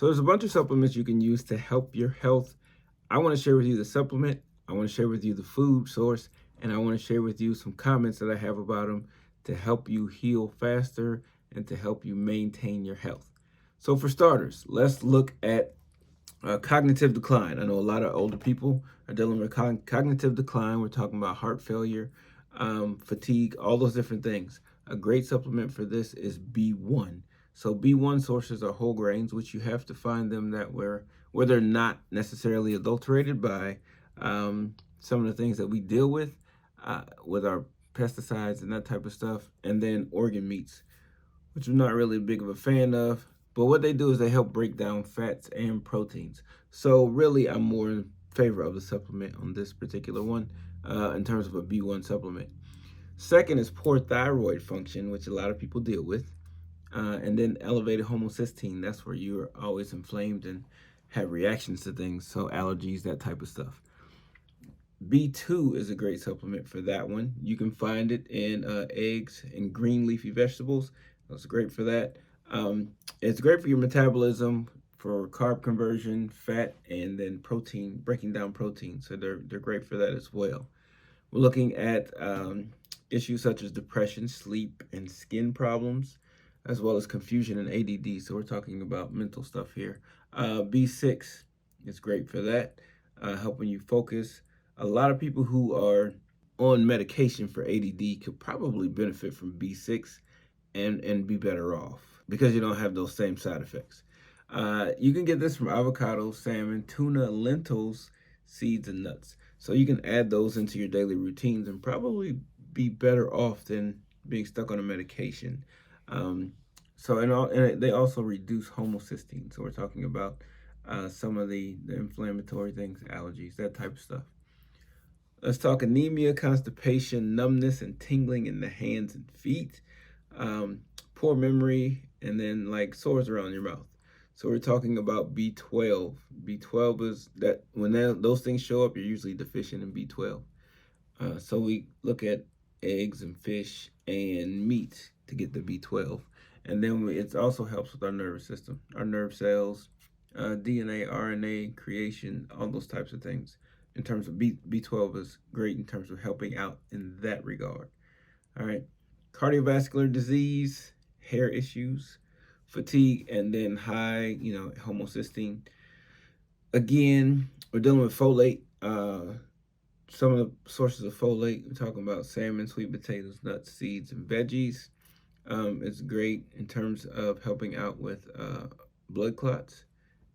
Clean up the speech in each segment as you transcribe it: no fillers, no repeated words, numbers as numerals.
So there's a bunch of supplements you can use to help your health. I want to share with you the supplement, I want to share with you the food source, and I want to share with you some comments that I have about them to help you heal faster and to help you maintain your health. So for starters, let's look at cognitive decline. I know a lot of older people are dealing with cognitive decline. We're talking about heart failure, fatigue, all those different things. A great supplement for this is B1. So B1 sources are whole grains, which you have to find them that where they're not necessarily adulterated by some of the things that we deal with our pesticides and that type of stuff. And then organ meats, which I'm not really big of a fan of. But what they do is they help break down fats and proteins. So really, I'm more in favor of the supplement on this particular one in terms of a B1 supplement. Second is poor thyroid function, which a lot of people deal with. And then elevated homocysteine. That's where you're always inflamed and have reactions to things. So allergies, that type of stuff. B2 is a great supplement for that one. You can find it in eggs and green leafy vegetables. That's great for that. It's great for your metabolism, for carb conversion, fat, and then protein, breaking down protein. So they're great for that as well. We're looking at issues such as depression, sleep, and skin problems, as well as confusion and ADD. So we're talking about mental stuff here. B6 is great for that, helping you focus. A lot of people who are on medication for ADD could probably benefit from B6 and be better off because you don't have those same side effects. You can get this from avocado, salmon, tuna, lentils, seeds, and nuts. So you can add those into your daily routines and probably be better off than being stuck on a medication. And they also reduce homocysteine. So we're talking about some of the inflammatory things, allergies, that type of stuff. Let's talk anemia, constipation, numbness, and tingling in the hands and feet, poor memory, and then like sores around your mouth. So we're talking about B12. B12 is that when those things show up, you're usually deficient in B12. So we look at eggs and fish and meat to get the B12. And then it also helps with our nervous system, our nerve cells, DNA, RNA creation, all those types of things. In terms of B12 is great in terms of helping out in that regard. All right. Cardiovascular disease, hair issues, fatigue, and then high, homocysteine. Again, we're dealing with folate. Some of the sources of folate, we're talking about salmon, sweet potatoes, nuts, seeds, and veggies. It's great in terms of helping out with blood clots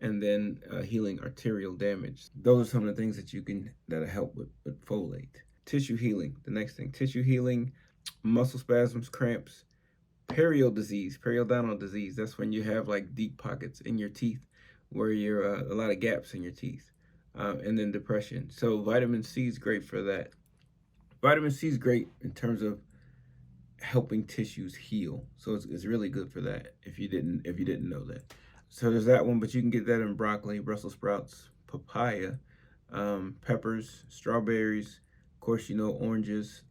and then healing arterial damage. Those are some of the things that help with folate. Tissue healing, the next thing. Tissue healing, muscle spasms, cramps, periodontal disease. That's when you have like deep pockets in your teeth where you're a lot of gaps in your teeth. And then depression. So vitamin C is great for that. Vitamin C is great in terms of helping tissues heal. So it's really good for that if you didn't know that. So there's that one, but you can get that in broccoli, Brussels sprouts, papaya, peppers, strawberries, of course, oranges,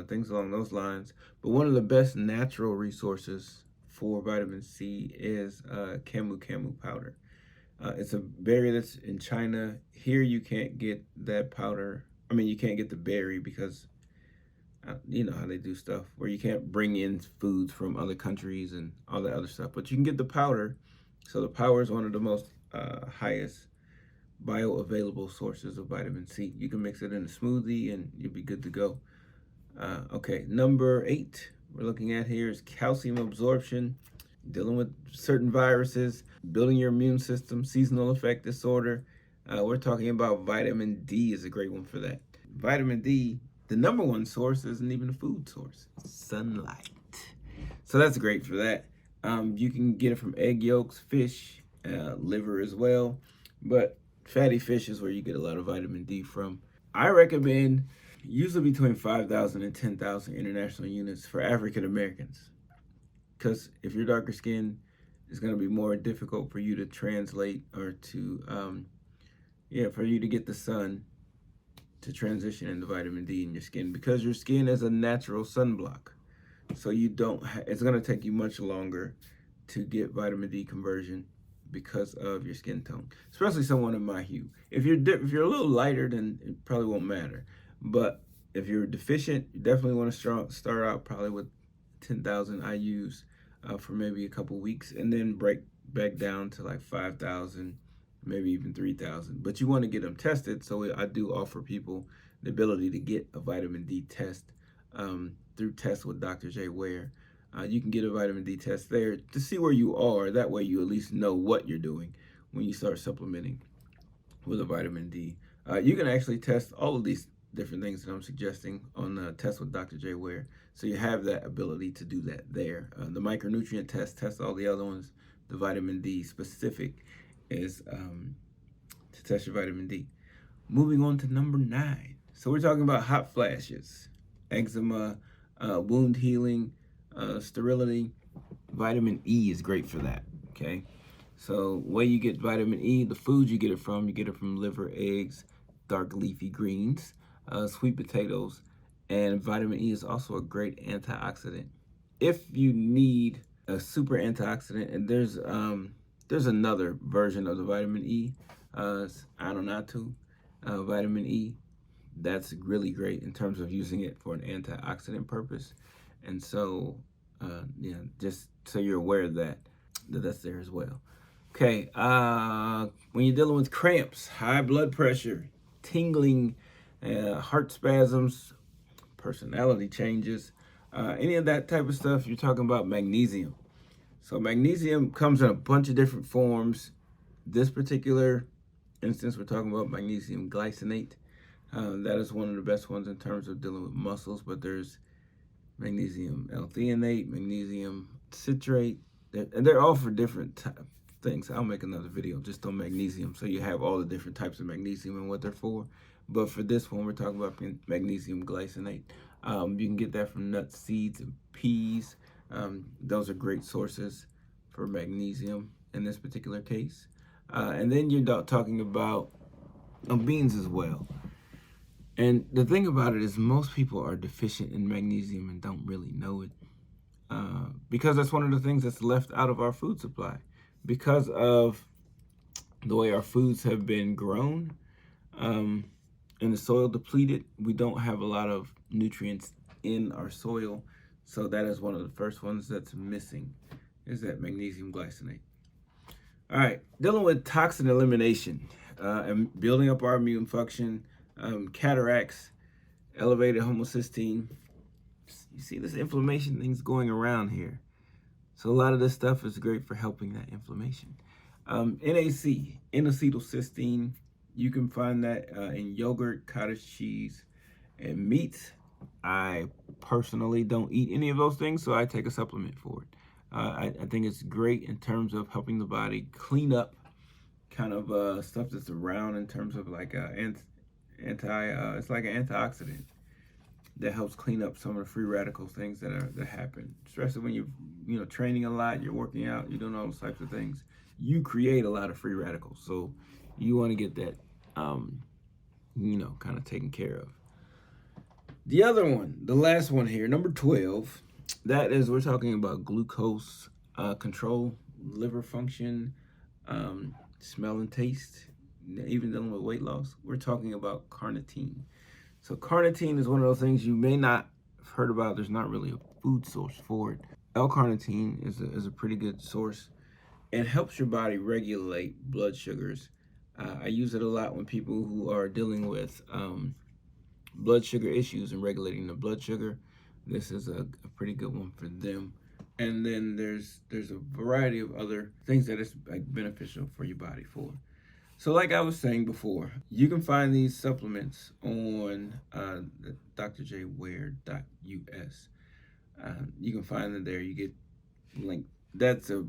things along those lines. But one of the best natural resources for vitamin C is camu powder. It's a berry that's in China. Here you can't get that powder. I mean, you can't get the berry because you know how they do stuff where you can't bring in foods from other countries and all that other stuff. But you can get the powder. So the powder is one of the most highest bioavailable sources of vitamin C. You can mix it in a smoothie and you'll be good to go. Okay, number 8 we're looking at here is calcium absorption. Dealing with certain viruses, building your immune system, seasonal affect disorder. We're talking about vitamin D is a great one for that. Vitamin D, the number one source isn't even a food source, sunlight. So that's great for that. You can get it from egg yolks, fish, liver as well. But fatty fish is where you get a lot of vitamin D from. I recommend usually between 5,000 and 10,000 international units for African Americans. Because if you're darker skinned, it's going to be more difficult for you to translate or to, for you to get the sun to transition into vitamin D in your skin because your skin is a natural sunblock. So you don't, it's going to take you much longer to get vitamin D conversion because of your skin tone, especially someone in my hue. If you're a little lighter, then it probably won't matter. But if you're deficient, you definitely want to start out probably with 10,000 IUs for maybe a couple weeks, and then break back down to like 5,000, maybe even 3,000. But you want to get them tested. So I do offer people the ability to get a vitamin D test through Test with Dr. J Ware. You can get a vitamin D test there to see where you are. That way you at least know what you're doing when you start supplementing with a vitamin D. You can actually test all of these different things that I'm suggesting on Test with Dr. J Ware. So you have that ability to do that there. The micronutrient test all the other ones. The vitamin D specific is to test your vitamin D. Moving on to number 9. So we're talking about hot flashes, eczema, wound healing, sterility. Vitamin E is great for that, okay? So where you get vitamin E, the food you get it from liver, eggs, dark leafy greens, sweet potatoes, and vitamin E is also a great antioxidant. If you need a super antioxidant, and there's another version of the vitamin E, Anonatu vitamin E, that's really great in terms of using it for an antioxidant purpose. And so, just so you're aware of that's there as well. Okay, when you're dealing with cramps, high blood pressure, tingling, heart spasms, personality changes, any of that type of stuff, you're talking about magnesium. So magnesium comes in a bunch of different forms. This particular instance, we're talking about magnesium glycinate. That is one of the best ones in terms of dealing with muscles, but there's magnesium L-threonate, magnesium citrate, and they're all for different things. I'll make another video just on magnesium, so you have all the different types of magnesium and what they're for. But for this one, we're talking about magnesium glycinate. You can get that from nuts, seeds, and peas. Those are great sources for magnesium in this particular case. And then you're talking about beans as well. And the thing about it is most people are deficient in magnesium and don't really know it, because that's one of the things that's left out of our food supply. Because of the way our foods have been grown and the soil depleted, we don't have a lot of nutrients in our soil. So that is one of the first ones that's missing, is that magnesium glycinate. All right, dealing with toxin elimination and building up our immune function. Cataracts, elevated homocysteine. You see this inflammation thing's going around here. So a lot of this stuff is great for helping that inflammation. NAC, N-acetylcysteine, you can find that in yogurt, cottage cheese, and meat. I personally don't eat any of those things, so I take a supplement for it. I think it's great in terms of helping the body clean up kind of stuff that's around in terms of like it's like an antioxidant that helps clean up some of the free radical things that happen, especially when you're training a lot, you're working out, you're doing all those types of things. You create a lot of free radicals, so you want to get that kind of taken care of. The other one, the last one here, number 12, that is, we're talking about glucose control, liver function, smell and taste, even dealing with weight loss. We're talking about carnitine. So carnitine is one of those things you may not have heard about. There's not really a food source for it. L-carnitine is a pretty good source. It helps your body regulate blood sugars. I use it a lot when people who are dealing with blood sugar issues and regulating the blood sugar. This is a pretty good one for them. And then there's a variety of other things that it's beneficial for your body for. So like I was saying before, you can find these supplements on drjware.us. You can find them there. You get link. That's a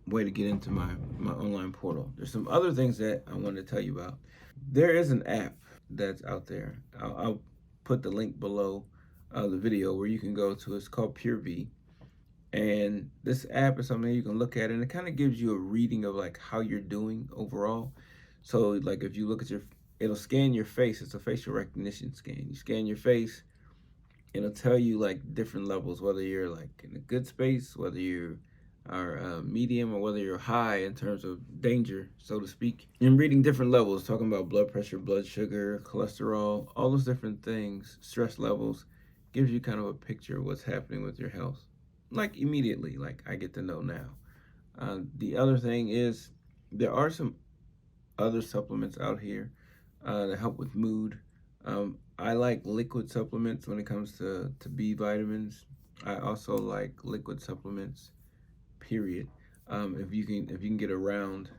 way to get into my online portal. There's some other things that I want to tell you about. There is an app that's out there. I'll put the link below the video where you can go to. It's called Pure V. And this app is something you can look at, and it kind of gives you a reading of like how you're doing overall. So like if you look at it'll scan your face. It's a facial recognition scan. You scan your face, it'll tell you like different levels, whether you're like in a good space, whether you're are medium, or whether you're high in terms of danger, so to speak. And reading different levels, talking about blood pressure, blood sugar, cholesterol, all those different things, stress levels, gives you kind of a picture of what's happening with your health. Like immediately, like I get to know now. The other thing is there are some other supplements out here that help with mood. I like liquid supplements when it comes to B vitamins. I also like liquid supplements, period. If you can get around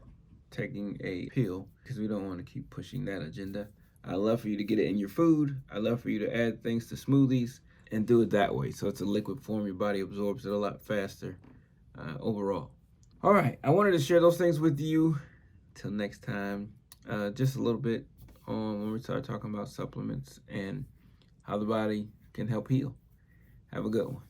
taking a pill, because we don't want to keep pushing that agenda. I love for you to get it in your food. I love for you to add things to smoothies and do it that way. So it's a liquid form. Your body absorbs it a lot faster overall. All right, I wanted to share those things with you. Till next time, just a little bit on when we start talking about supplements and how the body can help heal. Have a good one.